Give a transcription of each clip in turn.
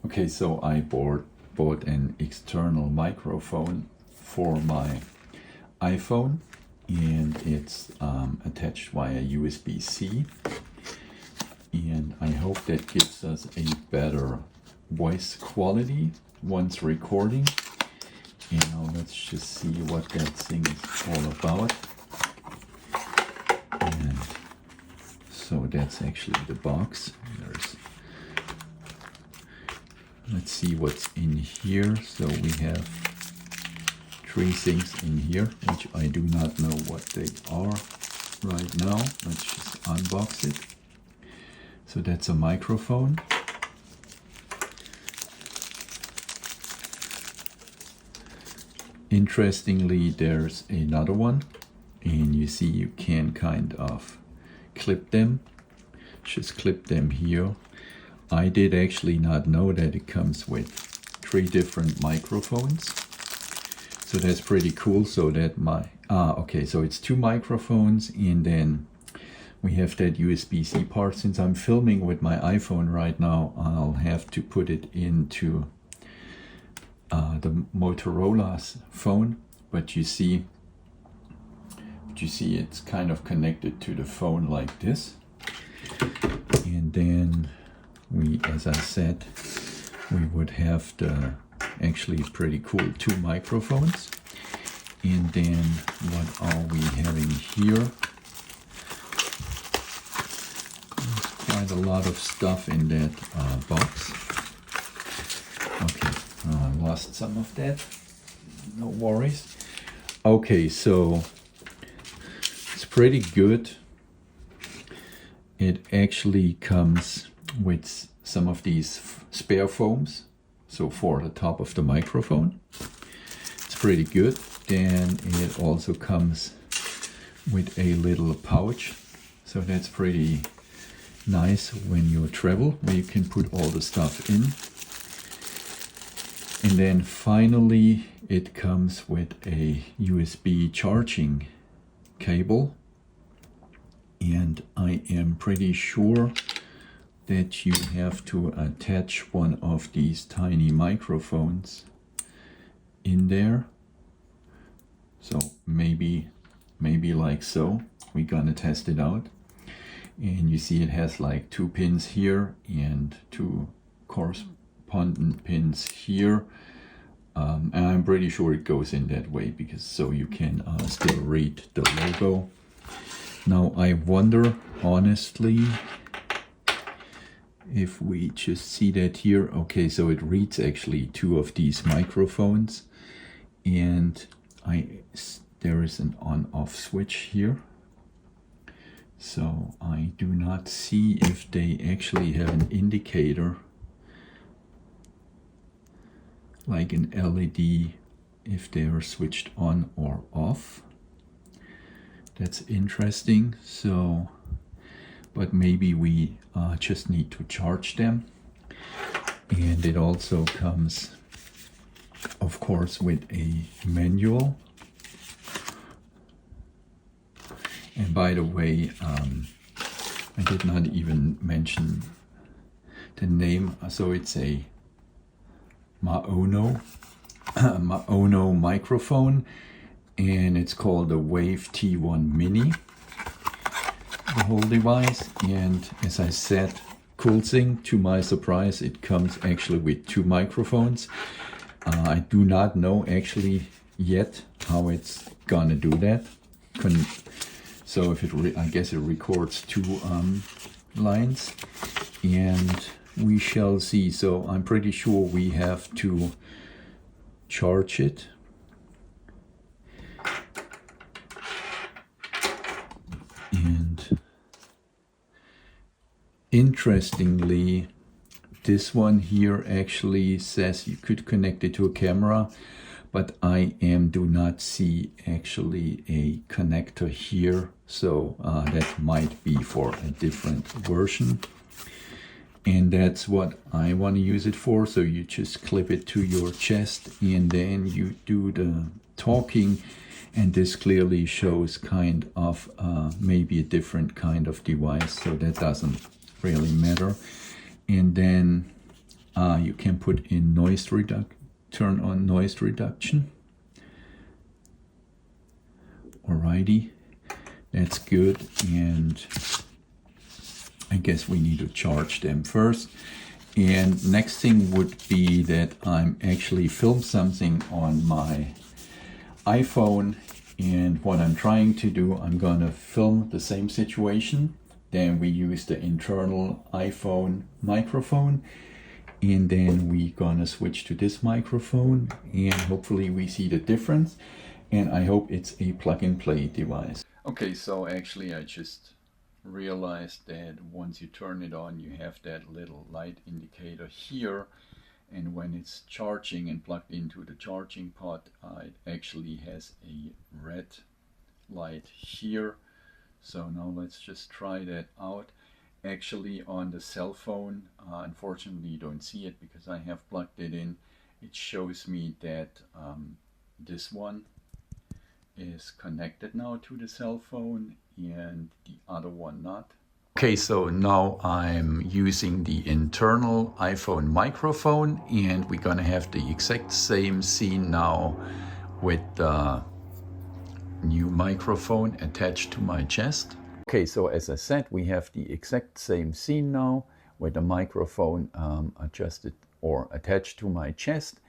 Okay, so I bought an external microphone for my iPhone, and it's attached via USB-C, and I hope that gives us a better voice quality once recording. And now let's just see what that thing is all about. And so that's actually the box. Let's see what's in here. So we have 3 things in here, which I do not know what they are right now. Let's just unbox it. So that's a microphone. Interestingly, there's another one, and you see you can kind of clip them. Just clip them here. I did actually not know that it comes with 3 different microphones. So that's pretty cool. So that okay, so it's 2 microphones, and then we have that USB-C part. Since I'm filming with my iPhone right now, I'll have to put it into the Motorola's phone, but you see it's kind of connected to the phone like this. And then we, as I said, we would have the actually pretty cool 2 microphones. And then what are we having here? There's quite a lot of stuff in that box. Okay, I lost some of that. No worries. Okay, so it's pretty good. It actually comes with some of these spare foams, so for the top of the microphone. It's pretty good. Then it also comes with a little pouch, so that's pretty nice when you travel, where you can put all the stuff in. And then finally it comes with a USB charging cable, and I am pretty sure that you have to attach one of these tiny microphones in there. So maybe like so. We're gonna test it out. And you see it has like 2 pins here and 2 correspondent pins here. And I'm pretty sure it goes in that way, because so you can still read the logo. Now I wonder, honestly, if we just see that here. Okay, so it reads actually 2 of these microphones, and there is an on-off switch here. So I do not see if they actually have an indicator, like an LED, if they are switched on or off. That's interesting. So, but maybe we just need to charge them. And it also comes, of course, with a manual. And by the way, I did not even mention the name. So it's a Maono microphone, and it's called the Wave T1 Mini, the whole device. And as I said, cool thing, to my surprise, it comes actually with 2 microphones. I do not know actually yet how it's gonna do that. So if I guess it records 2 lines, and we shall see. So I'm pretty sure we have to charge it. And interestingly, this one here actually says you could connect it to a camera, but I do not see actually a connector here. So that might be for a different version. And that's what I want to use it for. So you just clip it to your chest, and then you do the talking. And this clearly shows kind of maybe a different kind of device. So that doesn't really matter. And then You can put in turn on noise reduction. Alrighty, that's good. And I guess we need to charge them first. And next thing would be that I'm actually film something on my iPhone. And what I'm trying to do, I'm gonna film the same situation. Then we use the internal iPhone microphone. And then we're gonna switch to this microphone. And hopefully we see the difference. And I hope it's a plug-and-play device. Okay, so actually I just realized that once you turn it on, you have that little light indicator here. And when it's charging and plugged into the charging port, it actually has a red light here. So now let's just try that out. Actually on the cell phone, unfortunately you don't see it because I have plugged it in. It shows me that this one is connected now to the cell phone and the other one not. Okay, so now I'm using the internal iPhone microphone, and we're gonna have the exact same scene now with the new microphone attached to my chest. Okay, so as I said, we have the exact same scene now with the microphone adjusted or attached to my chest,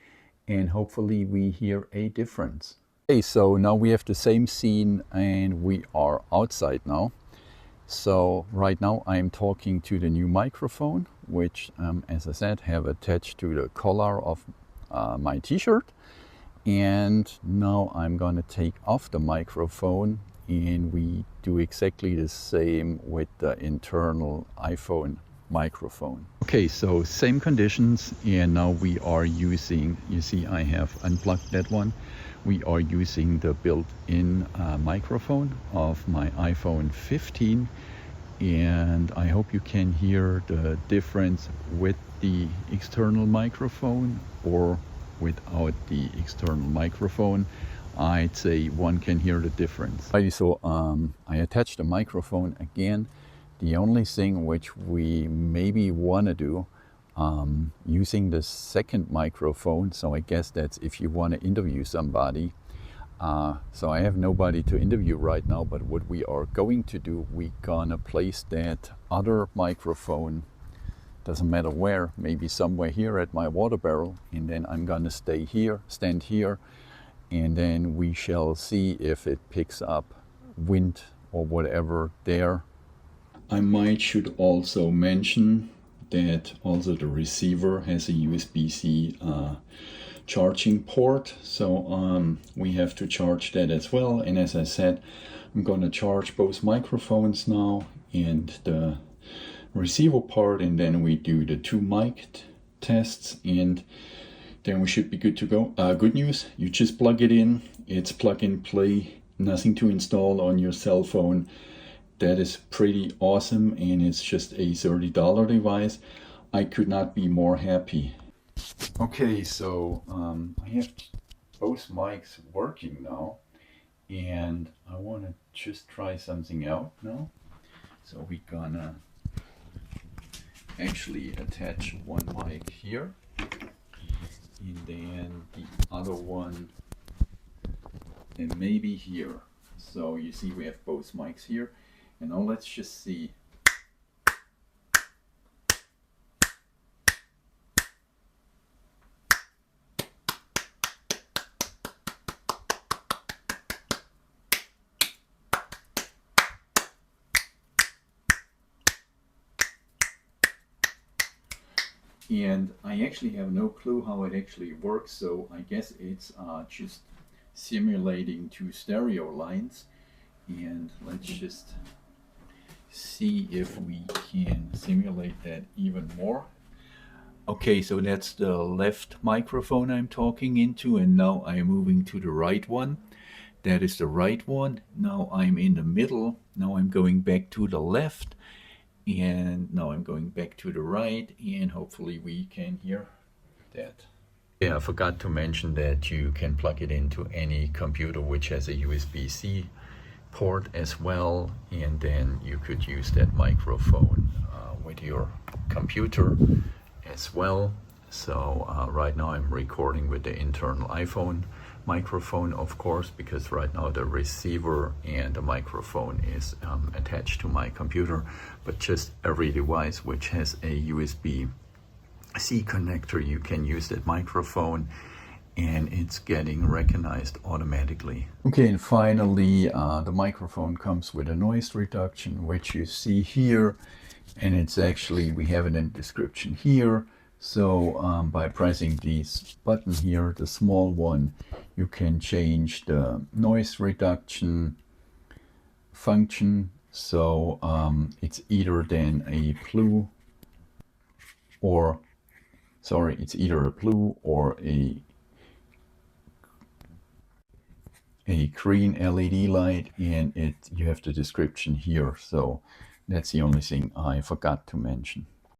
and hopefully we hear a difference. Okay, so now we have the same scene and we are outside now. So right now I'm talking to the new microphone, which as I said, have attached to the collar of my t-shirt. And now I'm gonna take off the microphone and we do exactly the same with the internal iPhone microphone. Okay, so same conditions, and now we are using, you see I have unplugged that one. We are using the built-in microphone of my iPhone 15, and I hope you can hear the difference with the external microphone or without the external microphone. I'd say one can hear the difference. So I attached the microphone again. The only thing which we maybe want to do, using the second microphone, so I guess that's if you want to interview somebody. So I have nobody to interview right now, but what we are going to do, we're gonna place that other microphone, doesn't matter where, maybe somewhere here at my water barrel, and then I'm gonna stand here, and then we shall see if it picks up wind or whatever there. I should also mention that also the receiver has a USB-C charging port, so we have to charge that as well. And as I said, I'm going to charge both microphones now and the receiver part, and then we do the two mic tests, and then we should be good to go. Good news, you just plug it in, it's plug and play, nothing to install on your cell phone. That is pretty awesome, and it's just a $30 device. I could not be more happy. Okay, so I have both mics working now, and I want to just try something out now. So we're gonna actually attach one mic here, and then the other one, and maybe here. So you see we have both mics here. And now let's just see. And I actually have no clue how it actually works, so I guess it's just simulating two stereo lines. And let's just see if we can simulate that even more. Okay, so that's the left microphone I'm talking into, and now I'm moving to the right one. That is the right one. Now I'm in the middle. Now I'm going back to the left, and now I'm going back to the right, and hopefully we can hear that. Yeah, I forgot to mention that you can plug it into any computer which has a USB-C port as well, and then you could use that microphone with your computer as well. So right now I'm recording with the internal iPhone microphone, of course, because right now the receiver and the microphone is attached to my computer. But just every device which has a USB-C connector, you can use that microphone, and it's getting recognized automatically. Okay, and finally, the microphone comes with a noise reduction, which you see here, and it's actually, we have it in the description here. So by pressing this button here, the small one, you can change the noise reduction function. So it's either then a blue or, sorry, it's either a blue or a green LED light, and you have the description here. So that's the only thing I forgot to mention.